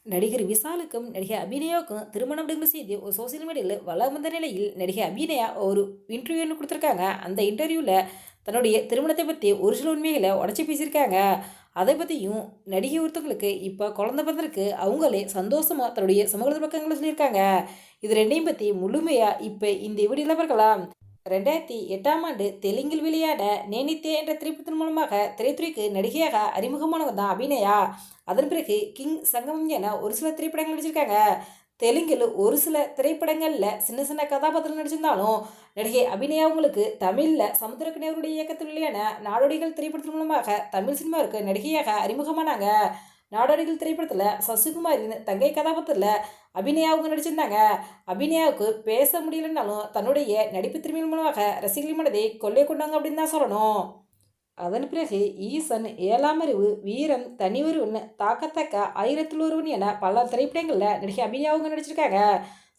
நடிகர் விஷாலுக்கும் நடிகை அபிநயாவுக்கும் திருமணம் அப்படிங்கிற செய்தி ஒரு சோசியல் மீடியாவில் வளம் வந்த நிலையில் நடிகை அபிநயா ஒரு இன்டர்வியூ ஒன்று கொடுத்துருக்காங்க. அந்த இன்டர்வியூவில் தன்னுடைய திருமணத்தை பற்றி ஒரு சில உண்மைகளை உடச்சி பேசியிருக்காங்க. அதை பற்றியும் நடிகை ஒருத்தவங்களுக்கு இப்போ குழந்தை பிறந்திருக்கு, அவங்களே சந்தோஷமாக தன்னுடைய சமூக பக்கங்களை சொல்லியிருக்காங்க. இது ரெண்டையும் பற்றி முழுமையாக இப்போ இந்த வீடியோவில் பார்க்கலாம். 2008ஆம் ஆண்டு தெலுங்கில் வெளியான நேனித்தே என்ற திரைப்படத்தின் மூலமாக திரைத்துறைக்கு நடிகையாக அறிமுகமானவங்க தான் அபிநயா. அதன் பிறகு கிங் சங்கமம் என ஒரு சில திரைப்படங்கள் நடிச்சிருக்காங்க. தெலுங்கில் ஒரு சில திரைப்படங்களில் சின்ன சின்ன கதாபாத்திரம் நடிச்சிருந்தாலும் நடிகை அபிநயா அவங்களுக்கு தமிழில் சமுத்திரக்கனி அவருடைய இயக்கத்தில் வெளியான நாடோடிகள் திரைப்படத்தின் மூலமாக தமிழ் சினிமாவுக்கு நடிகையாக அறிமுகமானாங்க. நாடோடிகள் திரைப்படத்தில் சசிகுமாரின் தங்கை கதாபாத்திரத்தில் அபிநயா அவங்க நடிச்சிருந்தாங்க. அபிநயாவுக்கு பேச முடியலன்னாலும் தன்னுடைய நடிப்பு திறமையின் மூலமாக ரசிகர்கள் மனதை கொள்ளை கொண்டாங்க அப்படின்னு தான் சொல்லணும். அதன் பிறகு ஈசன், ஏழாம் அறிவு, வீரம், தனியொருவன், தாக்கத்தக்க, ஆயிரத்தில் ஒருவன் என பல திரைப்படங்களில் நடிகை அபிநயா அவங்க நடிச்சிருக்காங்க.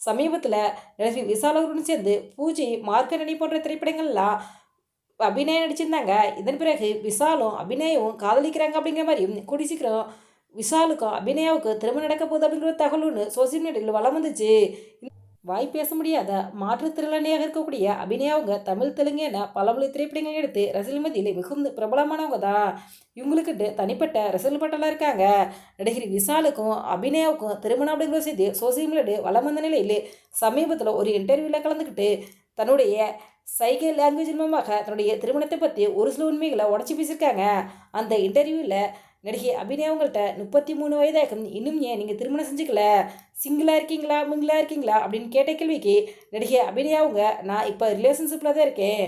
சமீபத்தில் நடிகை விஷால் அவருடன் சேர்ந்து பூஜை, மார்க்கண்டனி போன்ற திரைப்படங்கள்லாம் அபிநயா நடிச்சிருந்தாங்க. இதன் பிறகு விஷாலும் அபிநயாவும் காதலிக்கிறாங்க அப்படிங்கிற மாதிரியும் கூடி சீக்கிரம் விஷாலுக்கும் அபிநயாவுக்கும் திருமணம் நடக்க போகுது அப்படிங்கிற தகவல் ஒன்று சோசியல் மீடியாவில் வளம் வந்துச்சு. வாய் பேச முடியாத மாற்றுத்திறனாளியாக இருக்கக்கூடிய அபிநயாவுங்க தமிழ், தெலுங்கு என பல மொழி திரைப்படங்கள் எடுத்து ரசிகர்கள் மத்தியில் மிகுந்த பிரபலமானவங்க தான். இவங்களுக்கிட்ட தனிப்பட்ட ரசிகர்கள் பட்டெல்லாம் இருக்காங்க. நடிகர் விஷாலுக்கும் அபிநயாவுக்கும் திருமணம் அப்படிங்கிற செய்தி சோசியல் மீடியாவில் வளம் வந்த நிலையில் சமீபத்தில் ஒரு இன்டர்வியூவில் கலந்துக்கிட்டு தன்னுடைய சைகை லாங்குவேஜ் மூலமாக தன்னுடைய திருமணத்தை பற்றி ஒரு சில உண்மைகளை உடச்சி பேசியிருக்காங்க. அந்த இன்டர்வியூவில் நடிகை அபிநயா அவங்கள்ட்ட 33 வயதாகும், இன்னும் ஏன் நீங்கள் திருமணம் செஞ்சுக்கல, சிங்கிளாக இருக்கீங்களா மிங்கிளாக இருக்கீங்களா அப்படின்னு கேட்ட கேள்விக்கு நடிகை அபிநயா அவங்க, நான் இப்போ ரிலேஷன்ஷிப்பில் தான் இருக்கேன்,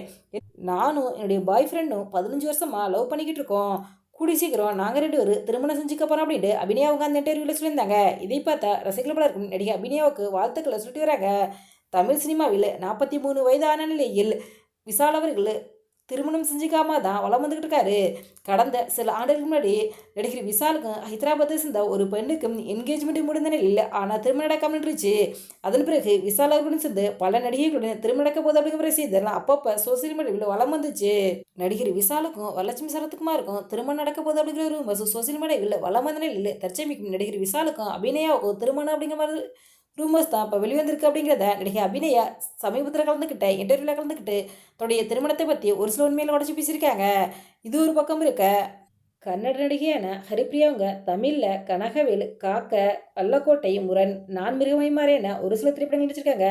நானும் என்னுடைய பாய் ஃப்ரெண்டும் 15 வருஷமாக லவ் பண்ணிக்கிட்டு இருக்கோம், கூடி சீக்கிரம் நாங்கள் 2 பேரும் திருமணம் செஞ்சுக்க போகிறோம் அப்படின்ட்டு அபிநயா அவங்க அந்த இன்டர்வியூவில் சொல்லியிருந்தாங்க. இதை பார்த்தா ரசிகர்கள் பலருக்கும் நடிகை அபிநயாவுக்கு வாழ்த்துக்களை சொல்லிட்டு வராங்க. தமிழ் சினிமாவில் 43 வயதான நிலையில் விஷால் அவர்கள் திருமணம் செஞ்சுக்காம தான் வளம் வந்துக்கிட்டு இருக்காரு. கடந்த சில ஆண்டுகளுக்கு முன்னாடி நடிகர் விஷாலுக்கும் ஹைதராபாத்தை சேர்ந்த ஒரு பெண்ணுக்கும் என்கேஜ்மெண்ட் முடிந்த நிலையில் ஆனால் திருமணம் நடக்காமல் இருந்துச்சு. அதன் பிறகு விஷால் அவர்களுடன் சேர்ந்து பல நடிகைகளுடன் திருமணம் நடக்க போகுது அப்படிங்கிற செய்தியெல்லாம் அப்பப்போ சோசியல் மீடியாவில் வளம் வந்துச்சு. நடிகர் விஷாலுக்கும் வரலட்சுமி சரத்குமாருக்கும் திருமணம் நடக்க போகுது அப்படிங்கிற ஒரு சோசியல் மீடியாவில் வளம் வந்த நிலையில் தற்சமிக்கும் நடிகர் விஷாலுக்கும் அபிநயாவுக்கும் திருமணம் அப்படிங்கிற மாதிரி ரூமர்ஸ் தான் இப்போ வெளிவந்திருக்கு அப்படிங்கிறத நடிகை அபிநயா சமீபத்தில் கலந்துக்கிட்ட இன்டர்வியூவில் கலந்துக்கிட்டு தன்னுடைய திருமணத்தை பற்றி ஒரு சில உண்மையில் உடச்சி பேசியிருக்காங்க. இது ஒரு பக்கம் இருக்க, கன்னட நடிகையான ஹரிப்ரியாவுங்க தமிழில் கனகவேல், காக்க, அல்லக்கோட்டை, முரண், நான் மிருகமைமாறேன ஒரு சில திரைப்படங்கள் நடிச்சிருக்காங்க.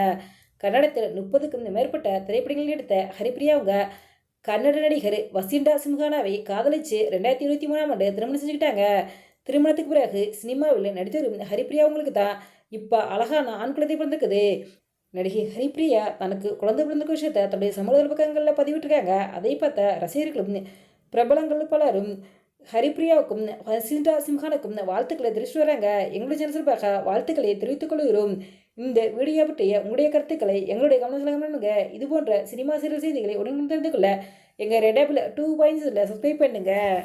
கன்னடத்தில் 30க்கும் மேற்பட்ட திரைப்படங்கள் எடுத்த ஹரிப்ரியாவுங்க கன்னட நடிகர் வசிண்டா சிம்ஹானாவை காதலிச்சு 2023ஆம் ஆண்டு திருமணம் செஞ்சுக்கிட்டாங்க. திருமணத்துக்கு பிறகு சினிமாவில் நடித்து வரும் ஹரிப்ரியா அவங்களுக்கு தான் இப்போ அழகான ஆண் குழந்தை பிறந்திருக்குது. நடிகை ஹரிப்ரியா தனக்கு குழந்தை பிறந்திருக்க விஷயத்தை தன்னுடைய சமூக பக்கங்களில் பதிவிட்டிருக்காங்க. அதை பார்த்த ரசிகர்களும் பிரபலங்கள் பலரும் ஹரிப்ரியாவுக்கும் வசிண்டா சிம்ஹானுக்கும் வாழ்த்துக்களை தெரிவித்து வராங்க. எங்களுடைய ஜனசர்பாக வாழ்த்துக்களை தெரிவித்துக் கொள்கிறோம். இந்த வீடியோ பற்றிய உங்களுடைய கருத்துக்களை எங்களுடைய கவனத்தில் இது போன்ற சினிமா சீரியல் செய்திகளை உடனே தெரிந்து கொள்ள எங்கள் ரெட் ஆப்பில் 2 பாயிண்ட்ஸில் சப்ஸ்கிரைப் பண்ணுங்கள்.